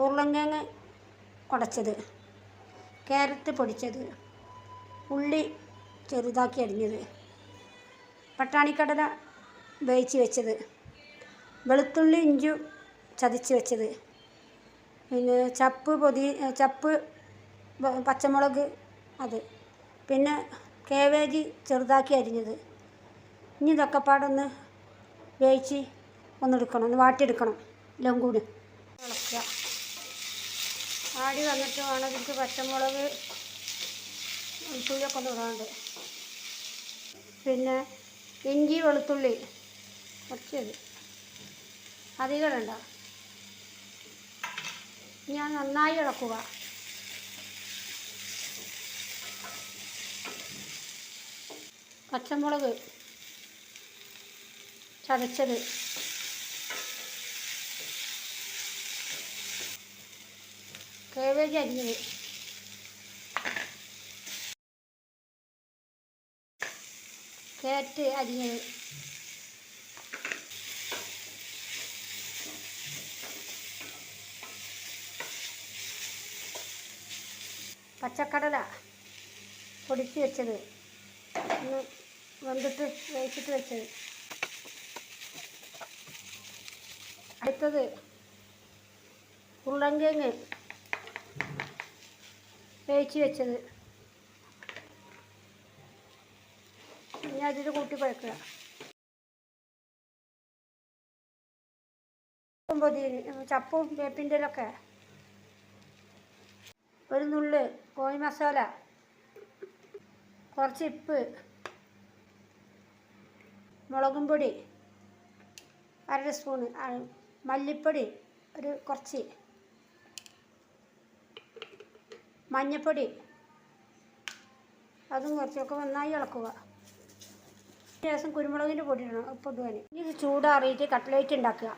ഉരുളൻകിഴങ്ങ് ഉടച്ചത്, ക്യാരറ്റ് പൊടിച്ചത്, ഉള്ളി ചെറുതാക്കി അരിഞ്ഞത്, പട്ടാണിക്കടല വേവിച്ച് വെച്ചത്, വെളുത്തുള്ളി ഇഞ്ചി ചതച്ച് വെച്ചത്, പിന്നെ ചപ്പ് പച്ചമുളക് അത്, പിന്നെ കാബേജ് ചെറുതാക്കി അരിഞ്ഞത്. ഇനി ഇതൊക്കെ പാടൊന്ന് വേവിച്ച് ഒന്നെടുക്കണം, ഒന്ന് വാട്ടിയെടുക്കണം. എല്ലാം കൂടി ഇളക്കുക. ആടി വന്നിട്ട് വേണം ഇതിലേക്ക് പച്ചമുളക് വെളുത്തുള്ളിയൊക്കെ ഒന്ന് ഇടാണ്ട്. പിന്നെ ഇഞ്ചി വെളുത്തുള്ളി കുറച്ചത് അധികം ഇടണ്ട. ഞാൻ നന്നായി ഇളക്കുക. പച്ചമുളക് ചതച്ചത്, കാബേജ് അരിഞ്ഞത്, ക്യാരറ്റ് അരിഞ്ഞത്, പച്ചക്കടല പൊടിച്ച് വെച്ചത്, ഒന്ന് വെന്തിട്ട് വേവിച്ചിട്ട് വെച്ചത്. അടുത്തത് ഉരുളൻകിഴങ്ങ് വേവിച്ച് വെച്ചത്. ഇനി അതിൽ കൂട്ടി കുഴക്കുക. ചപ്പും വേപ്പിൻ്റെ ഇലയൊക്കെ, ഒരു നുള്ള് കോഴി മസാല, കുറച്ച് ഉപ്പ്, മുളകും പൊടി 1/2 സ്പൂണ്, മല്ലിപ്പൊടി കുറച്ച്, മഞ്ഞൾപ്പൊടി അതും കുറച്ചൊക്കെ നന്നായി ഇളക്കുക. ശേഷം കുരുമുളകിൻ്റെ പൊടി ഇടണം, ഉപ്പ് ഇടുവാൻ. ഇത് ചൂടാറിയിട്ട് കട്ട്ലേറ്റ് ഉണ്ടാക്കുക.